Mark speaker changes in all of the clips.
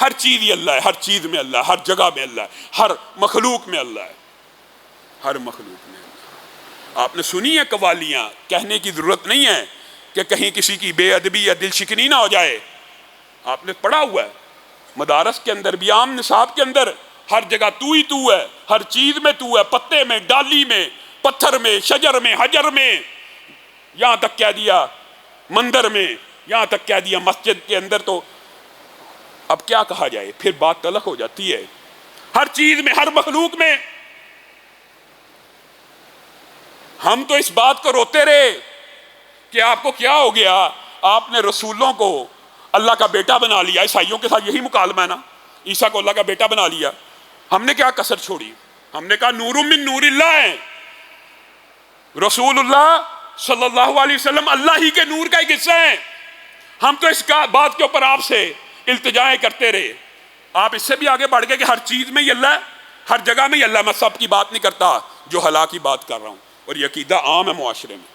Speaker 1: ہر چیز ہی اللہ ہے، ہر چیز میں اللہ ہے، ہر جگہ میں اللہ ہے، ہر مخلوق میں اللہ ہے، ہر مخلوق میں اللہ ہے۔ آپ نے سنی ہے قوالیاں، کہنے کی ضرورت نہیں ہے کہ کہیں کسی کی بے ادبی یا دل شکنی نہ ہو جائے۔ آپ نے پڑھا ہوا ہے مدارس کے اندر بھی، عام نصاب کے اندر، ہر جگہ تو ہی تو ہے، ہر چیز میں تو ہے، پتے میں، ڈالی میں، پتھر میں، شجر میں، حجر میں، یہاں تک کہہ دیا مندر میں، یہاں تک کہہ دیا مسجد کے اندر۔ تو اب کیا کہا جائے، پھر بات تلخ ہو جاتی ہے۔ ہر چیز میں، ہر مخلوق میں۔ ہم تو اس بات کو روتے رہے کہ آپ کو کیا ہو گیا، آپ نے رسولوں کو اللہ کا بیٹا بنا لیا۔ عیسائیوں کے ساتھ یہی مکالمہ ہے نا، عیسیٰ کو اللہ کا بیٹا بنا لیا۔ ہم نے کیا کسر چھوڑی؟ ہم نے کہا نور من نور اللہ ہے، رسول اللہ صلی اللہ علیہ وسلم اللہ ہی کے نور کا ایک حصہ ہیں۔ ہم تو اس بات کے اوپر آپ سے التجائیں کرتے رہے۔ آپ اس سے بھی آگے بڑھ گئے کہ ہر چیز میں ہی اللہ ہے، ہر جگہ میں ہی اللہ ہے۔ میں سب کی بات نہیں کرتا، جو حلا کی بات کر رہا ہوں، اور یہ عقیدہ عام ہے معاشرے میں۔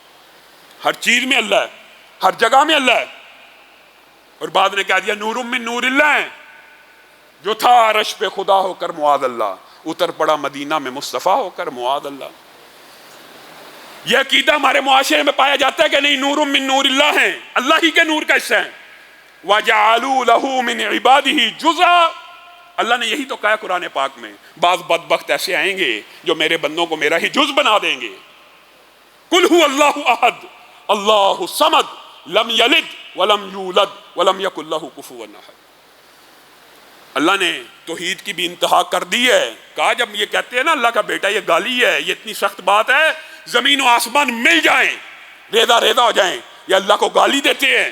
Speaker 1: ہر چیز میں اللہ ہے، ہر جگہ میں اللہ ہے۔ اور بعد نے کہہ دیا نور من نور اللہ ہے، جو تھا عرش پہ خدا ہو کر معاذ اللہ، اتر پڑا مدینہ میں مصطفیٰ ہو کر معاذ اللہ۔ یہ عقیدہ ہمارے معاشرے میں پایا جاتا ہے کہ نہیں، نور من نور اللہ ہیں، اللہ ہی کے نور کا حصہ ہیں۔ وَجَعَلُوا لَهُ مِنْ عِبَادِهِ جُزْءًا، اللہ نے یہی تو کہا قرآن پاک میں۔ بعض بدبخت ایسے آئیں گے جو میرے بندوں کو میرا ہی جز بنا دیں گے۔ قُلْ هُوَ اللَّهُ أَحَدٌ اللَّهُ الصَّمَدُ لَمْ يَلِدْ وَلَمْ يُولَدْ وَلَمْ يَكُنْ لَهُ كُفُوًا أَحَدٌ۔ اللہ نے توحید کی بھی انتہا کر دی ہے۔ کہا جب یہ کہتے ہیں نا اللہ کا بیٹا، یہ گالی ہے، یہ اتنی سخت بات ہے، زمین و آسمان مل جائیں، ریزہ ریزہ ہو جائیں، یہ اللہ کو گالی دیتے ہیں۔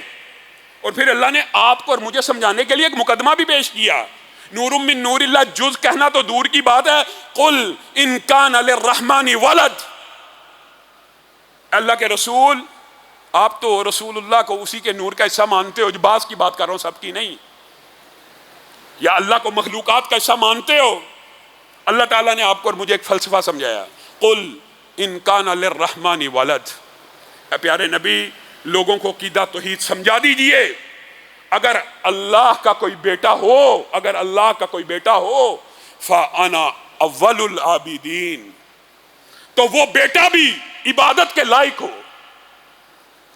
Speaker 1: اور پھر اللہ نے آپ کو اور مجھے سمجھانے کے لیے ایک مقدمہ بھی پیش کیا۔ نور من نور اللہ جز کہنا تو دور کی بات ہے، قل ان کان للرحمن ولد، اللہ کے رسول آپ تو رسول اللہ کو اسی کے نور کا حصہ مانتے ہو، جو بعض کی بات کر رہا ہوں، سب کی نہیں، یا اللہ کو مخلوقات کا حصہ مانتے ہو۔ اللہ تعالیٰ نے آپ کو اور مجھے ایک فلسفہ سمجھایا، قل ان کان للرحمن ولد۔ اے پیارے نبی، لوگوں کو عقیدہ توحید سمجھا دیجئے۔ اگر اللہ کا کوئی بیٹا ہو، اگر اللہ کا کوئی بیٹا ہو، فَأَنَا أَوَّلُ الْعَابِدِينَ، تو وہ بیٹا بھی عبادت کے لائق ہو،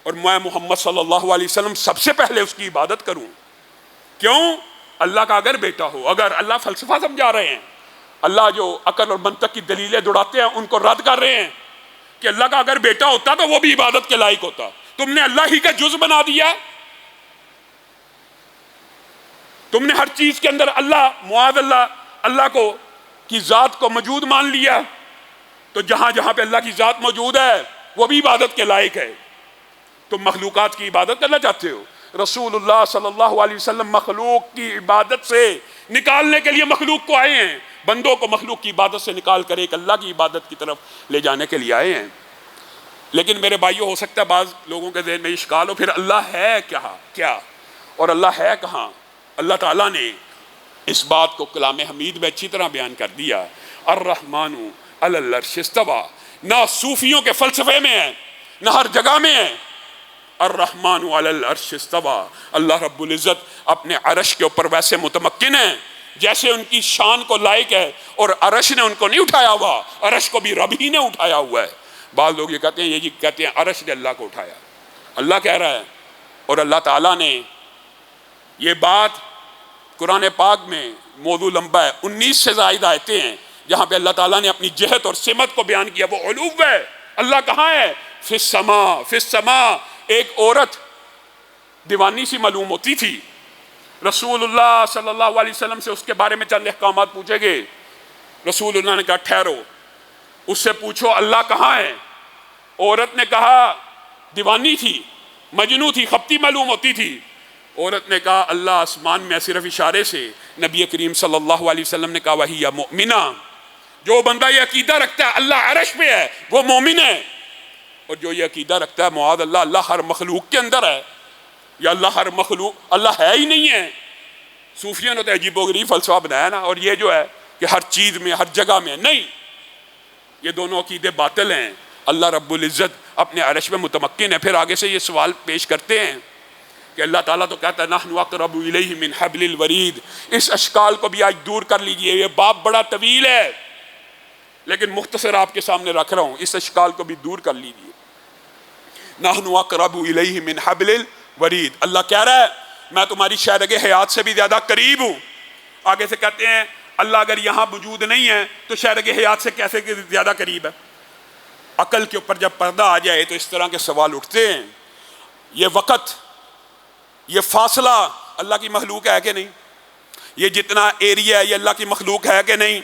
Speaker 1: اور میں محمد صلی اللہ علیہ وسلم سب سے پہلے اس کی عبادت کروں۔ کیوں؟ اللہ کا اگر بیٹا ہو۔ اگر اللہ فلسفہ سمجھا رہے ہیں، اللہ جو عقل اور منطق کی دلیلیں دوڑاتے ہیں ان کو رد کر رہے ہیں کہ اللہ کا اگر بیٹا ہوتا تو وہ بھی عبادت کے لائق ہوتا۔ تم نے اللہ ہی کا جز بنا دیا، تم نے ہر چیز کے اندر اللہ معاذ اللہ، اللہ کو کی ذات کو موجود مان لیا، تو جہاں جہاں پہ اللہ کی ذات موجود ہے وہ بھی عبادت کے لائق ہے۔ تم مخلوقات کی عبادت کرنا چاہتے ہو؟ رسول اللہ صلی اللہ علیہ وسلم مخلوق کی عبادت سے نکالنے کے لیے مخلوق کو آئے ہیں، بندوں کو مخلوق کی عبادت سے نکال کر ایک اللہ کی عبادت کی طرف لے جانے کے لیے آئے ہیں۔ لیکن میرے بھائیو، ہو سکتا ہے بعض لوگوں کے ذہن میں اشکال ہو، پھر اللہ ہے کیا اور اللہ ہے کہاں؟ اللہ تعالیٰ نے اس بات کو کلام حمید میں اچھی طرح بیان کر دیا، الرحمن علی العرش استویٰ۔ نہ صوفیوں کے فلسفے میں ہے، نہ ہر جگہ میں ہے۔ الرحمن علی العرش استویٰ، اللہ رب العزت اپنے عرش کے اوپر ویسے متمکن ہیں جیسے ان کی شان کو لائق ہے، اور عرش نے ان کو نہیں اٹھایا ہوا، عرش کو بھی رب ہی نے اٹھایا ہوا ہے۔ بعض لوگ یہ کہتے ہیں عرش نے اللہ کو اٹھایا، اللہ کہہ رہا ہے۔ اور اللہ تعالیٰ نے یہ بات قرآن پاک میں، موضوع لمبا ہے، 19 سے زائد آیتیں ہیں جہاں پہ اللہ تعالیٰ نے اپنی جہت اور سمت کو بیان کیا۔ وہ علو ہے، اللہ کہاں ہے؟ فی السماء، فی السماء۔ ایک عورت دیوانی سی معلوم ہوتی تھی، رسول اللہ صلی اللہ علیہ وسلم سے اس کے بارے میں چند احکامات پوچھے گئے۔ رسول اللہ نے کہا ٹھہرو، اس سے پوچھو اللہ کہاں ہے۔ عورت نے کہا، دیوانی تھی، مجنو تھی، خپتی معلوم ہوتی تھی۔ عورت نے کہا اللہ آسمان میں، صرف اشارے سے نبی کریم صلی اللہ علیہ وسلم نے کہا وہی مؤمنہ، جو بندہ یہ عقیدہ رکھتا ہے اللہ عرش پہ ہے وہ مومن ہے، اور جو یہ عقیدہ رکھتا ہے معاذ اللہ اللہ ہر مخلوق کے اندر ہے، یا اللہ ہر مخلوق اللہ ہے ہی نہیں ہے۔ صوفیوں نے تو عجیب و غریب فلسفہ بنایا نا، اور یہ جو ہے کہ ہر چیز میں، ہر جگہ میں، نہیں، یہ دونوں عقیدے باطل ہیں۔ اللہ رب العزت اپنے عرش میں متمکن ہے۔ پھر آگے سے یہ سوال پیش کرتے ہیں کہ اللہ تعالیٰ تو کہتا ہے نحن اقرب الیہ من حبل الورید. اس اشکال کو بھی آج دور کر لیجئے. یہ باب بڑا طویل ہے لیکن مختصر آپ کے سامنے رکھ رہا ہوں. اس اشکال کو بھی دور کر لیجئے. نحن اقرب الیہ من حبل الورید. اللہ کہہ رہا ہے میں تمہاری شہرگ حیات سے بھی زیادہ قریب ہوں. آگے سے کہتے ہیں اللہ اگر یہاں موجود نہیں ہے تو شہرگ حیات سے کیسے زیادہ قریب ہے؟ عقل کے اوپر جب پردہ آ جائے تو اس طرح کے سوال اٹھتے ہیں. یہ وقت، یہ فاصلہ اللہ کی مخلوق ہے کہ نہیں؟ یہ جتنا ایریا ہے یہ اللہ کی مخلوق ہے کہ نہیں؟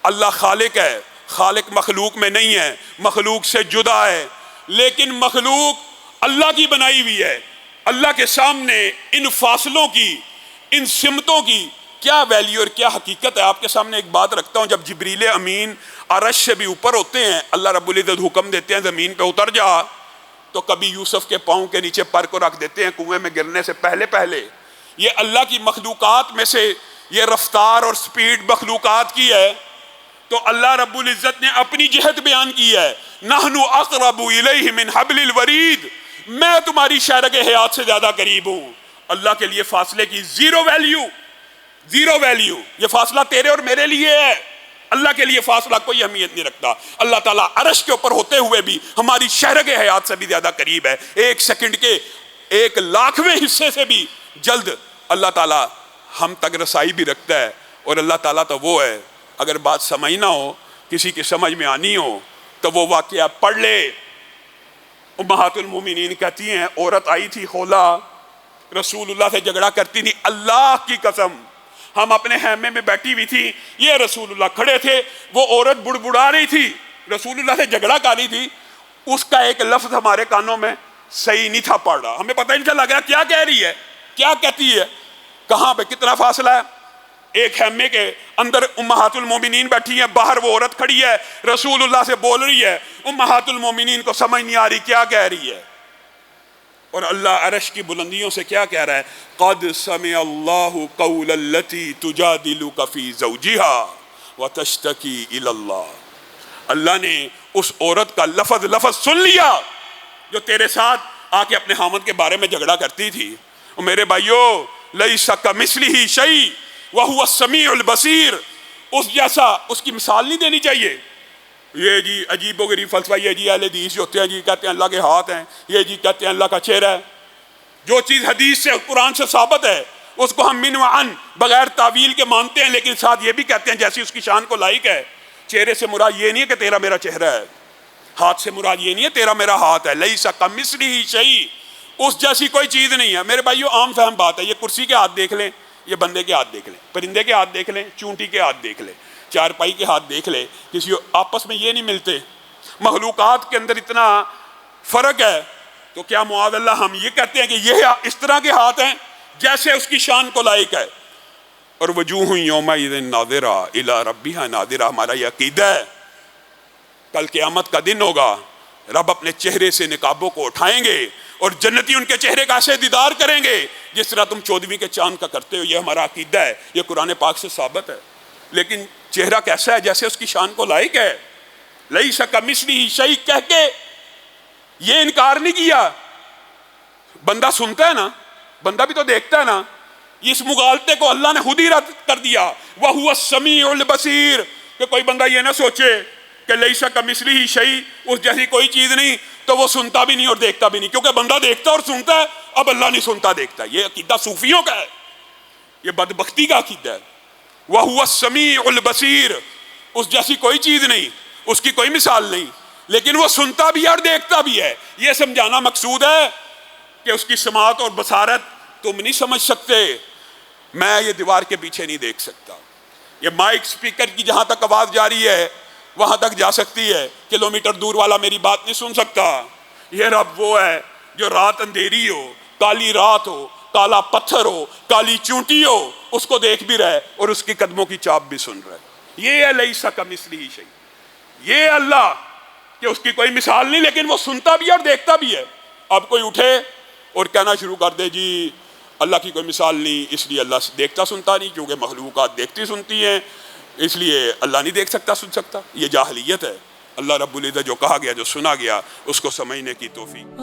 Speaker 1: اللہ خالق ہے، خالق مخلوق میں نہیں ہے، مخلوق سے جدا ہے، لیکن مخلوق اللہ کی بنائی ہوئی ہے. اللہ کے سامنے ان فاصلوں کی، ان سمتوں کی کیا ویلیو اور کیا حقیقت ہے. آپ کے سامنے ایک بات رکھتا ہوں. جب جبریل امین عرش سے بھی اوپر ہوتے ہیں، اللہ رب العزت حکم دیتے ہیں زمین پہ اتر جا، تو کبھی یوسف کے پاؤں کے نیچے پر کو رکھ دیتے ہیں کنویں میں گرنے سے پہلے. یہ اللہ کی مخلوقات میں سے یہ رفتار اور سپیڈ مخلوقات کی ہے. تو اللہ رب العزت نے اپنی جہت بیان کی ہے. نحن اقرب الیہ من حبل الورید. میں تمہاری شہرگ حیات سے زیادہ قریب ہوں. اللہ کے لیے فاصلے کی زیرو ویلیو. یہ فاصلہ تیرے اور میرے لیے ہے، اللہ کے لیے فاصلہ کوئی اہمیت نہیں رکھتا. اللہ تعالیٰ عرش کے اوپر ہوتے ہوئے بھی ہماری شہرگ حیات سے بھی زیادہ قریب ہے. ایک سیکنڈ کے 1,00,000ویں حصے سے بھی جلد اللہ تعالیٰ ہم تک رسائی بھی رکھتا ہے. اور اللہ تعالیٰ تو وہ ہے، اگر بات سمجھ نہ ہو، کسی کی سمجھ میں آنی ہو تو وہ واقعہ پڑھ لے. امہات المومنین کہتی ہیں عورت آئی تھی خولا، رسول اللہ سے جھگڑا کرتی تھی. اللہ کی قسم ہم اپنے خیمے میں بیٹھی ہوئی تھی، یہ رسول اللہ کھڑے تھے، وہ عورت بڑبڑا رہی تھی، رسول اللہ سے جھگڑا کر رہی تھی. اس کا ایک لفظ ہمارے کانوں میں صحیح نہیں تھا پڑ رہا، ہمیں پتہ نہیں چلا گیا کیا کہہ رہی ہے، کیا کہتی ہے، کہاں پہ کتنا فاصلہ ہے. ایک خیمے کے اندر امہات المومنین بیٹھی ہیں، باہر وہ عورت کھڑی ہے، رسول اللہ سے بول رہی ہے. امہات المومنین کو سمجھ نہیں آ رہی کیا کہہ رہی ہے. اور اللہ عرش کی بلندیوں سے کیا کہہ رہا ہے؟ قد سمع اللہ قول التی تجادلک فی زوجہا وتشتکی الی اللہ. اللہ نے اس عورت کا لفظ سن لیا جو تیرے ساتھ آ کے اپنے خامد کے بارے میں جھگڑا کرتی تھی. اور میرے بھائیو لیس کمثلہ شیء وہو السمیع البصیر. اس جیسا اس کی مثال نہیں دینی چاہیے. یہ جی عجیب و غریب فلسفہ، یہ جی اہل حدیث جو ہوتے ہیں جی کہتے ہیں اللہ کے ہاتھ ہیں، یہ جی کہتے ہیں اللہ کا چہرہ ہے. جو چیز حدیث سے قرآن سے ثابت ہے اس کو ہم من و عن بغیر تعویل کے مانتے ہیں، لیکن ساتھ یہ بھی کہتے ہیں جیسی اس کی شان کو لائق ہے. چہرے سے مراد یہ نہیں ہے کہ تیرا میرا چہرہ ہے، ہاتھ سے مراد یہ نہیں ہے تیرا میرا ہاتھ ہے. لیس کمثلہ شیء، اس جیسی کوئی چیز نہیں ہے. میرے بھائیو عام فہم بات ہے. یہ کرسی کے ہاتھ دیکھ لیں، یہ بندے کے ہاتھ دیکھ لیں، پرندے کے ہاتھ دیکھ لیں، چونٹی کے ہاتھ دیکھ لیں، چارپائی کے ہاتھ دیکھ لیں، کسی آپس میں یہ نہیں ملتے. مخلوقات کے اندر اتنا فرق ہے. تو کیا معاذ اللہ ہم یہ کہتے ہیں کہ یہ اس طرح کے ہاتھ ہیں جیسے اس کی شان کو لائق ہے؟ اور وجوہ یومئذ ناظرہ الی ربہا ناظرہ. ہمارا یہ عقیدہ ہے کل قیامت کا دن ہوگا، رب اپنے چہرے سے نقابوں کو اٹھائیں گے اور جنتی ان کے چہرے کا ایسے دیدار کریں گے جس طرح تم 14ویں کے چاند کا کرتے ہو. یہ ہمارا عقیدہ ہے، یہ قرآن پاک سے ثابت ہے. لیکن چہرہ کیسا ہے؟ جیسے اس کی شان کو لائق ہے. لیس کمثلہ شیء کہہ کے یہ انکار نہیں کیا. بندہ سنتا ہے نا، بندہ بھی تو دیکھتا ہے نا. اس مغالطے کو اللہ نے خود ہی رد کر دیا. وَهُوَ السَّمِيعُ الْبَصِيرُ. کہ کوئی بندہ یہ نہ سوچے کہ لیس کمثلہ شیء، اس جیسی کوئی چیز نہیں، تو وہ سنتا بھی نہیں اور دیکھتا بھی نہیں. کیونکہ بندہ دیکھتا اور سنتا ہے، اب اللہ نہیں سنتا دیکھتا. یہ عقیدہ صوفیوں کا ہے، یہ بدبختی کا عقیدہ ہے. وَهُوَ السَّمِيعُ الْبَصِيرُ. اس جیسی کوئی چیز نہیں، اس کی کوئی مثال نہیں، لیکن وہ سنتا بھی ہے اور دیکھتا بھی ہے. یہ سمجھانا مقصود ہے کہ اس کی سماعت اور بصارت تم نہیں سمجھ سکتے. میں یہ دیوار کے پیچھے نہیں دیکھ سکتا. یہ مائک سپیکر کی جہاں تک آواز جا رہی ہے وہاں تک جا سکتی ہے، کلومیٹر دور والا میری بات نہیں سن سکتا. یہ رب وہ ہے جو رات اندھیری ہو، کالی رات ہو، کالا پتھر ہو، کالی چونٹی ہو، اس کو دیکھ بھی رہے اور اس کی قدموں کی چاپ بھی سن رہے. یہ ہے لیس کمثلہ شیء. یہ اللہ کہ اس کی کوئی مثال نہیں، لیکن وہ سنتا بھی ہے اور دیکھتا بھی ہے. اب کوئی اٹھے اور کہنا شروع کر دے جی اللہ کی کوئی مثال نہیں، اس لیے اللہ دیکھتا سنتا نہیں، کیونکہ مخلوقات دیکھتی سنتی ہیں، اس لیے اللہ نہیں دیکھ سکتا سن سکتا. یہ جاہلیت ہے. اللہ رب العزت جو کہا گیا، جو سنا گیا، اس کو سمجھنے کی توفیق.